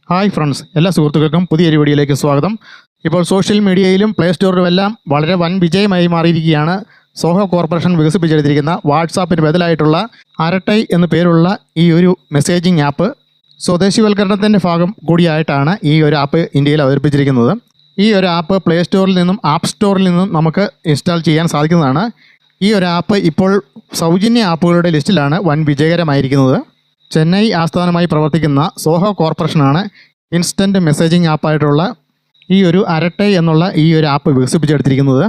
Hi friends, എല്ലാ സുഹൃത്തുക്കൾക്കും പുതിയൊരു വീഡിയോയിലേക്ക് സ്വാഗതം. ഇപ്പോൾ സോഷ്യൽ മീഡിയയിലും പ്ലേ സ്റ്റോറിലുമെല്ലാം വളരെ വൻ വിജയമായി മാറിയിരിക്കുകയാണ് സോഹോ കോർപ്പറേഷൻ വികസിപ്പിച്ചെടുത്തിരിക്കുന്ന വാട്സാപ്പിന് ബദലായിട്ടുള്ള അരട്ടൈ എന്നു പേരുള്ള ഈ ഒരു മെസ്സേജിംഗ് ആപ്പ്. സ്വദേശിവൽക്കരണത്തിൻ്റെ ഭാഗം കൂടിയായിട്ടാണ് ഈ ഒരു ആപ്പ് ഇന്ത്യയിൽ അവതരിപ്പിച്ചിരിക്കുന്നത്. ഈ ഒരു ആപ്പ് പ്ലേ സ്റ്റോറിൽ നിന്നും ആപ്പ് സ്റ്റോറിൽ നിന്നും നമുക്ക് ഇൻസ്റ്റാൾ ചെയ്യാൻ സാധിക്കുന്നതാണ്. ഈ ഒരു ആപ്പ് ഇപ്പോൾ സൗജന്യ ആപ്പുകളുടെ ലിസ്റ്റിലാണ് വൻ വിജയകരമായിരിക്കുന്നത്. ചെന്നൈ ആസ്ഥാനമായി പ്രവർത്തിക്കുന്ന സോഹോ കോർപ്പറേഷനാണ് ഇൻസ്റ്റൻറ്റ് മെസ്സേജിംഗ് ആപ്പായിട്ടുള്ള ഈ ഒരു അരട്ടൈ എന്നുള്ള ഈ ഒരു ആപ്പ് വികസിപ്പിച്ചെടുത്തിരിക്കുന്നത്.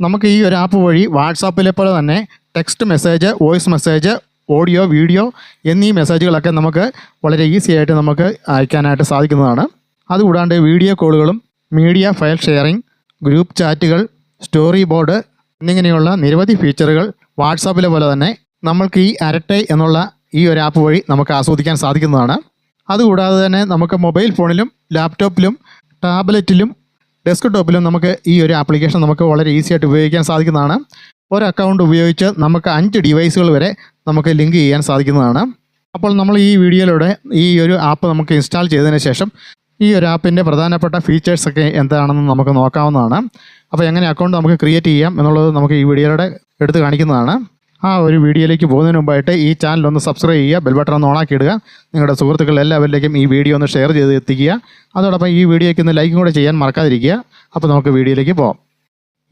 നമുക്ക് ഈ ഒരു ആപ്പ് വഴി വാട്സാപ്പിലെ പോലെ തന്നെ text message, voice message, audio, video എന്നീ മെസ്സേജുകളൊക്കെ നമുക്ക് വളരെ ഈസി ആയിട്ട് നമുക്ക് അയക്കാനായിട്ട് സാധിക്കുന്നതാണ്. അതുകൂടാണ്ട് വീഡിയോ കോളുകളും മീഡിയ ഫയൽ ഷെയറിംഗ്, ഗ്രൂപ്പ് ചാറ്റുകൾ, സ്റ്റോറി ബോർഡ് എന്നിങ്ങനെയുള്ള നിരവധി ഫീച്ചറുകൾ വാട്സാപ്പിലെ പോലെ തന്നെ നമ്മൾക്ക് ഈ അരട്ടൈ എന്നുള്ള ഈ ഒരു ആപ്പ് വഴി നമുക്ക് ആസ്വദിക്കാൻ സാധിക്കുന്നതാണ്. അതുകൂടാതെ തന്നെ നമുക്ക് മൊബൈൽ ഫോണിലും ലാപ്ടോപ്പിലും ടാബ്ലറ്റിലും ഡെസ്ക്ടോപ്പിലും നമുക്ക് ഈ ഒരു ആപ്ലിക്കേഷൻ നമുക്ക് വളരെ ഈസി ആയിട്ട് ഉപയോഗിക്കാൻ സാധിക്കുന്നതാണ്. ഒരു അക്കൗണ്ട് ഉപയോഗിച്ച് നമുക്ക് 5 ഡിവൈസുകൾ വരെ നമുക്ക് ലിങ്ക് ചെയ്യാൻ സാധിക്കുന്നതാണ്. അപ്പോൾ നമ്മൾ ഈ വീഡിയോയിലൂടെ ഈ ഒരു ആപ്പ് നമുക്ക് ഇൻസ്റ്റാൾ ചെയ്തതിന് ശേഷം ഈ ഒരു ആപ്പിൻ്റെ പ്രധാനപ്പെട്ട ഫീച്ചേഴ്സൊക്കെ എന്താണെന്ന് നമുക്ക് നോക്കാവുന്നതാണ്. അപ്പോൾ എങ്ങനെ അക്കൗണ്ട് നമുക്ക് ക്രിയേറ്റ് ചെയ്യാം എന്നുള്ളത് നമുക്ക് ഈ വീഡിയോയിലൂടെ എടുത്ത് കാണിക്കുന്നതാണ്. ആ ഒരു വീഡിയോയിലേക്ക് പോകുന്നതിന് മുമ്പായിട്ട് ഈ ചാനൽ ഒന്ന് സബ്സ്ക്രൈബ് ചെയ്യുക, ബെൽ ബട്ടൺ ഒന്ന് ഓണാക്കി ഇടുക, നിങ്ങളുടെ സുഹൃത്തുക്കൾ എല്ലാവരിലേക്കും ഈ വീഡിയോ ഒന്ന് ഷെയർ ചെയ്ത് എത്തിക്കുക. അതോടൊപ്പം ഈ വീഡിയോയ്ക്ക് ഒന്ന് ലൈക്കും കൂടെ ചെയ്യാൻ മറക്കാതിരിക്കുക. അപ്പോൾ നമുക്ക് വീഡിയോയിലേക്ക് പോകാം.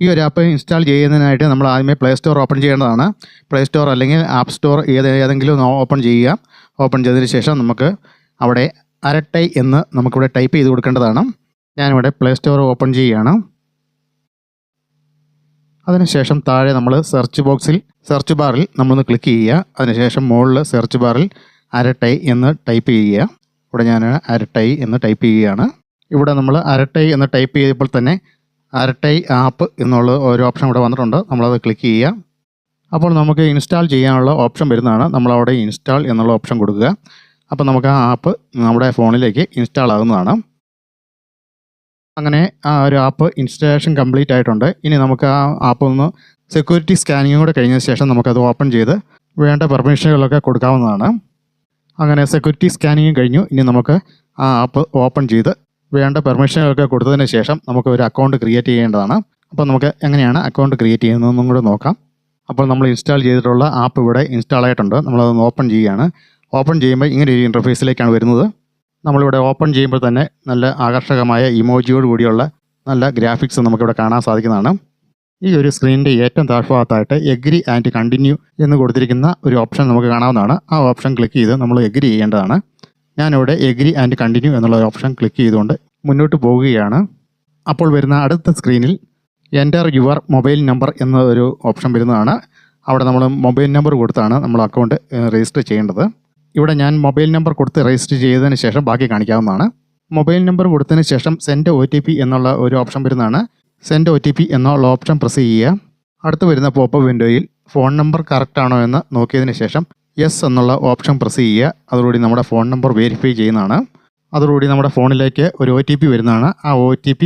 ഈ ഒരു ആപ്പ് ഇൻസ്റ്റാൾ ചെയ്യുന്നതിനായിട്ട് നമ്മൾ ആദ്യമേ പ്ലേ സ്റ്റോർ ഓപ്പൺ ചെയ്യേണ്ടതാണ്. പ്ലേ സ്റ്റോർ അല്ലെങ്കിൽ ആപ്പ് സ്റ്റോർ ഏതെങ്കിലും ഓപ്പൺ ചെയ്യുക. ഓപ്പൺ ചെയ്തതിന് ശേഷം നമുക്ക് അവിടെ അരട്ടൈ എന്ന് നമുക്കിവിടെ ടൈപ്പ് ചെയ്ത് കൊടുക്കേണ്ടതാണ്. ഞാനിവിടെ പ്ലേ സ്റ്റോർ ഓപ്പൺ ചെയ്യുകയാണ്. അതിനുശേഷം താഴെ നമ്മൾ സെർച്ച് ബാറിൽ നമ്മളൊന്ന് ക്ലിക്ക് ചെയ്യുക. അതിനുശേഷം മുകളിൽ സെർച്ച് ബാറിൽ അരട്ടൈ എന്ന് ടൈപ്പ് ചെയ്യുക. ഇവിടെ ഞാൻ അരട്ടൈ എന്ന് ടൈപ്പ് ചെയ്യുകയാണ്. ഇവിടെ നമ്മൾ അരട്ടൈ എന്ന് ടൈപ്പ് ചെയ്തപ്പോൾ തന്നെ അരട്ടൈ ആപ്പ് എന്നുള്ള ഒരു ഓപ്ഷൻ ഇവിടെ വന്നിട്ടുണ്ട്. നമ്മളത് ക്ലിക്ക് ചെയ്യുക. അപ്പോൾ നമുക്ക് ഇൻസ്റ്റാൾ ചെയ്യാനുള്ള ഓപ്ഷൻ വരുന്നതാണ്. നമ്മളവിടെ ഇൻസ്റ്റാൾ എന്നുള്ള ഓപ്ഷൻ കൊടുക്കുക. അപ്പോൾ നമുക്ക് ആ ആപ്പ് നമ്മുടെ ഫോണിലേക്ക് ഇൻസ്റ്റാൾ ആകുന്നതാണ്. അങ്ങനെ ആ ഒരു ആപ്പ് ഇൻസ്റ്റാളേഷൻ കംപ്ലീറ്റ് ആയിട്ടുണ്ട്. ഇനി നമുക്ക് ആ ആപ്പ് ഒന്ന് സെക്യൂരിറ്റി സ്കാനിങ്ങും കൂടെ കഴിഞ്ഞ ശേഷം നമുക്കത് ഓപ്പൺ ചെയ്ത് വേണ്ട പെർമിഷനുകളൊക്കെ കൊടുക്കാവുന്നതാണ്. അങ്ങനെ സെക്യൂരിറ്റി സ്കാനിങ്ങും കഴിഞ്ഞു. ഇനി നമുക്ക് ആ ആപ്പ് ഓപ്പൺ ചെയ്ത് വേണ്ട പെർമിഷനുകളൊക്കെ കൊടുത്തതിന് ശേഷം നമുക്ക് ഒരു അക്കൗണ്ട് ക്രിയേറ്റ് ചെയ്യേണ്ടതാണ്. അപ്പോൾ നമുക്ക് എങ്ങനെയാണ് അക്കൗണ്ട് ക്രിയേറ്റ് ചെയ്യുന്നതെന്നും കൂടെ നോക്കാം. അപ്പോൾ നമ്മൾ ഇൻസ്റ്റാൾ ചെയ്തിട്ടുള്ള ആപ്പ് ഇവിടെ ഇൻസ്റ്റാൾ ആയിട്ടുണ്ട്. നമ്മളതൊന്ന് ഓപ്പൺ ചെയ്യുകയാണ്. ഓപ്പൺ ചെയ്യുമ്പോൾ ഇങ്ങനെ ഒരു ഇൻ്റർഫേസിലേക്കാണ് വരുന്നത്. നമ്മളിവിടെ ഓപ്പൺ ചെയ്യുമ്പോൾ തന്നെ നല്ല ആകർഷകമായ ഇമോജിയോട് കൂടിയുള്ള നല്ല ഗ്രാഫിക്സ് നമുക്കിവിടെ കാണാൻ സാധിക്കുന്നതാണ്. ഈ ഒരു സ്ക്രീനിൻ്റെ ഏറ്റവും താഴ്ഭാഗത്തായിട്ട് എഗ്രി ആൻഡ് കണ്ടിന്യൂ എന്ന് കൊടുത്തിരിക്കുന്ന ഒരു ഓപ്ഷൻ നമുക്ക് കാണാവുന്നതാണ്. ആ ഓപ്ഷൻ ക്ലിക്ക് ചെയ്ത് നമ്മൾ എഗ്രി ചെയ്യേണ്ടതാണ്. ഞാനിവിടെ എഗ്രി ആൻഡ് കണ്ടിന്യൂ എന്നുള്ള ഓപ്ഷൻ ക്ലിക്ക് ചെയ്തുകൊണ്ട് മുന്നോട്ട് പോവുകയാണ്. അപ്പോൾ വരുന്ന അടുത്ത സ്ക്രീനിൽ എൻ്റർ യുവർ മൊബൈൽ നമ്പർ എന്ന ഒരു ഓപ്ഷൻ വരുന്നതാണ്. അവിടെ നമ്മൾ മൊബൈൽ നമ്പർ കൊടുത്താണ് നമ്മൾ അക്കൗണ്ട് രജിസ്റ്റർ ചെയ്യേണ്ടത്. ഇവിടെ ഞാൻ മൊബൈൽ നമ്പർ കൊടുത്ത് രജിസ്റ്റർ ചെയ്തതിന് ശേഷം ബാക്കി കാണിക്കാവുന്നതാണ്. മൊബൈൽ നമ്പർ കൊടുത്തതിന് ശേഷം സെൻഡ് OTP എന്നുള്ള ഒരു ഓപ്ഷൻ വരുന്നതാണ്. സെൻഡ് OTP എന്നുള്ള ഓപ്ഷൻ പ്രസ് ചെയ്യുക. അടുത്ത് വരുന്ന പോപ്പപ്പ് വിൻഡോയിൽ ഫോൺ നമ്പർ കറക്റ്റ് ആണോ എന്ന് നോക്കിയതിന് ശേഷം യെസ് എന്നുള്ള ഓപ്ഷൻ പ്രസ് ചെയ്യുക. അതോടുകൂടി നമ്മുടെ ഫോൺ നമ്പർ വെരിഫൈ ചെയ്യുന്നതാണ്. അതോടുകൂടി നമ്മുടെ ഫോണിലേക്ക് ഒരു OTP വരുന്നതാണ്. ആ OTP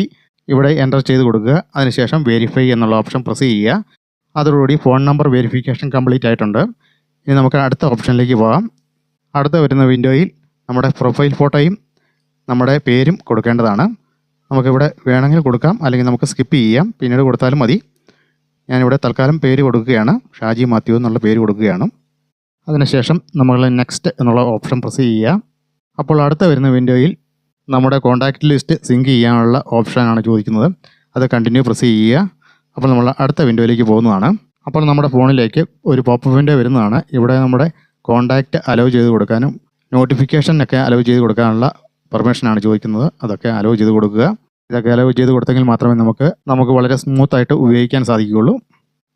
ഇവിടെ എൻ്റർ ചെയ്ത് കൊടുക്കുക. അതിനുശേഷം വെരിഫൈ എന്നുള്ള ഓപ്ഷൻ പ്രസ് ചെയ്യുക. അതോടുകൂടി ഫോൺ നമ്പർ വെരിഫിക്കേഷൻ കംപ്ലീറ്റ് ആയിട്ടുണ്ട്. ഇനി നമുക്ക് അടുത്ത ഓപ്ഷനിലേക്ക് പോകാം. അടുത്ത വരുന്ന വിൻഡോയിൽ നമ്മുടെ പ്രൊഫൈൽ ഫോട്ടോയും നമ്മുടെ പേരും കൊടുക്കേണ്ടതാണ്. നമുക്കിവിടെ വേണമെങ്കിൽ കൊടുക്കാം, അല്ലെങ്കിൽ നമുക്ക് സ്കിപ്പ് ചെയ്യാം, പിന്നീട് കൊടുത്താലും മതി. ഞാനിവിടെ തൽക്കാലം പേര് കൊടുക്കുകയാണ്. ഷാജി മാത്യു എന്നുള്ള പേര് കൊടുക്കുകയാണ്. അതിനുശേഷം നമ്മൾ നെക്സ്റ്റ് എന്നുള്ള ഓപ്ഷൻ പ്രസ് ചെയ്യുക. അപ്പോൾ അടുത്ത വരുന്ന വിൻഡോയിൽ നമ്മുടെ കോൺടാക്റ്റ് ലിസ്റ്റ് സിങ്ക് ചെയ്യാനുള്ള ഓപ്ഷനാണ് ചോദിക്കുന്നത്. അത് കണ്ടിന്യൂ പ്രസ് ചെയ്യുക. അപ്പോൾ നമ്മൾ അടുത്ത വിൻഡോയിലേക്ക് പോകുന്നതാണ്. അപ്പോൾ നമ്മുടെ ഫോണിലേക്ക് ഒരു പോപ്പപ്പ് വിൻഡോ വരുന്നതാണ്. ഇവിടെ നമ്മുടെ കോൺടാക്റ്റ് അലോ ചെയ്ത് കൊടുക്കാനും നോട്ടിഫിക്കേഷനൊക്കെ അലോ ചെയ്ത് കൊടുക്കാനുള്ള പെർമിഷനാണ് ചോദിക്കുന്നത്. അതൊക്കെ അലോ ചെയ്ത് കൊടുക്കുക. ഇതൊക്കെ അലോ ചെയ്ത് കൊടുത്തെങ്കിൽ മാത്രമേ നമുക്ക് വളരെ സ്മൂത്തായിട്ട് ഉപയോഗിക്കാൻ സാധിക്കുകയുള്ളൂ.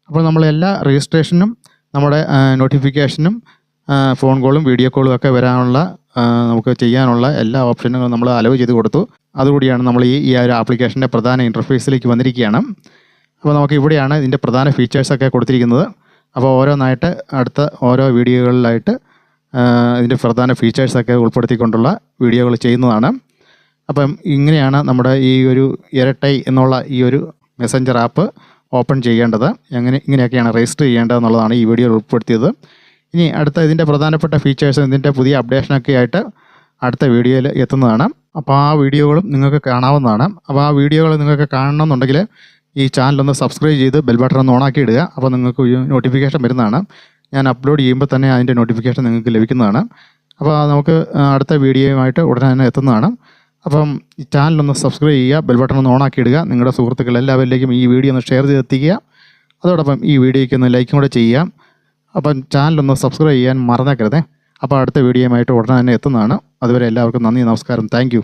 അപ്പോൾ നമ്മൾ എല്ലാ രജിസ്ട്രേഷനും നമ്മുടെ നോട്ടിഫിക്കേഷനും ഫോൺ കോളും വീഡിയോ കോളും ഒക്കെ വരാനുള്ള നമുക്ക് ചെയ്യാനുള്ള എല്ലാ ഓപ്ഷനുകളും നമ്മൾ അലോ ചെയ്ത് കൊടുത്തു. അതുകൂടിയാണ് നമ്മൾ ഈ ഒരു ആപ്ലിക്കേഷൻ്റെ പ്രധാന ഇൻ്റർഫേസിലേക്ക് വന്നിരിക്കുകയാണ്. അപ്പോൾ നമുക്ക് ഇവിടെയാണ് ഇതിൻ്റെ പ്രധാന ഫീച്ചേഴ്സൊക്കെ കൊടുത്തിരിക്കുന്നത്. അപ്പോൾ ഓരോന്നായിട്ട് അടുത്ത ഓരോ വീഡിയോകളിലായിട്ട് ഇതിൻ്റെ പ്രധാന ഫീച്ചേഴ്സൊക്കെ ഉൾപ്പെടുത്തിക്കൊണ്ടുള്ള വീഡിയോകൾ ചെയ്യുന്നതാണ്. അപ്പം ഇങ്ങനെയാണ് നമ്മുടെ ഈ ഒരു ഇരട്ടൈ എന്നുള്ള ഈ ഒരു മെസ്സഞ്ചർ ആപ്പ് ഓപ്പൺ ചെയ്യേണ്ടത്. ഇങ്ങനെയൊക്കെയാണ് രജിസ്റ്റർ ചെയ്യേണ്ടതെന്നുള്ളതാണ് ഈ വീഡിയോയിൽ ഉൾപ്പെടുത്തിയത്. ഇനി അടുത്ത ഇതിൻ്റെ പ്രധാനപ്പെട്ട ഫീച്ചേഴ്സും ഇതിൻ്റെ പുതിയ അപ്ഡേഷനൊക്കെ ആയിട്ട് അടുത്ത വീഡിയോയിൽ എത്തുന്നതാണ്. അപ്പോൾ ആ വീഡിയോകളും നിങ്ങൾക്ക് കാണാവുന്നതാണ്. അപ്പോൾ ആ വീഡിയോകൾ നിങ്ങൾക്ക് കാണണമെന്നുണ്ടെങ്കിൽ ഈ ചാനലൊന്ന് സബ്സ്ക്രൈബ് ചെയ്ത് ബെൽ ബട്ടൺ ഒന്ന് ഓണാക്കി ഇടുക. അപ്പോൾ നിങ്ങൾക്ക് നോട്ടിഫിക്കേഷൻ വരുന്നതാണ്. ഞാൻ അപ്ലോഡ് ചെയ്യുമ്പോൾ തന്നെ അതിൻ്റെ നോട്ടിഫിക്കേഷൻ നിങ്ങൾക്ക് ലഭിക്കുന്നതാണ്. അപ്പോൾ നമുക്ക് അടുത്ത വീഡിയോയുമായിട്ട് ഉടനെ തന്നെ എത്തുന്നതാണ്. അപ്പം ഈ ചാനലൊന്ന് സബ്സ്ക്രൈബ് ചെയ്യുക, ബെൽ ബട്ടൺ ഒന്ന് ഓണാക്കി ഇടുക. നിങ്ങളുടെ സുഹൃത്തുക്കൾ എല്ലാവരിലേക്കും ഈ വീഡിയോ ഒന്ന് ഷെയർ ചെയ്തെത്തിക്കുക. അതോടൊപ്പം ഈ വീഡിയോയ്ക്ക് ഒന്ന് ലൈക്കും കൂടെ ചെയ്യുക. അപ്പം ചാനലൊന്ന് സബ്സ്ക്രൈബ് ചെയ്യാൻ മറന്നേക്കരുതേ. അപ്പോൾ അടുത്ത വീഡിയോയുമായിട്ട് ഉടനെ തന്നെ എത്തുന്നതാണ്. അതുവരെ എല്ലാവർക്കും നന്ദി, നമസ്കാരം, താങ്ക് യു.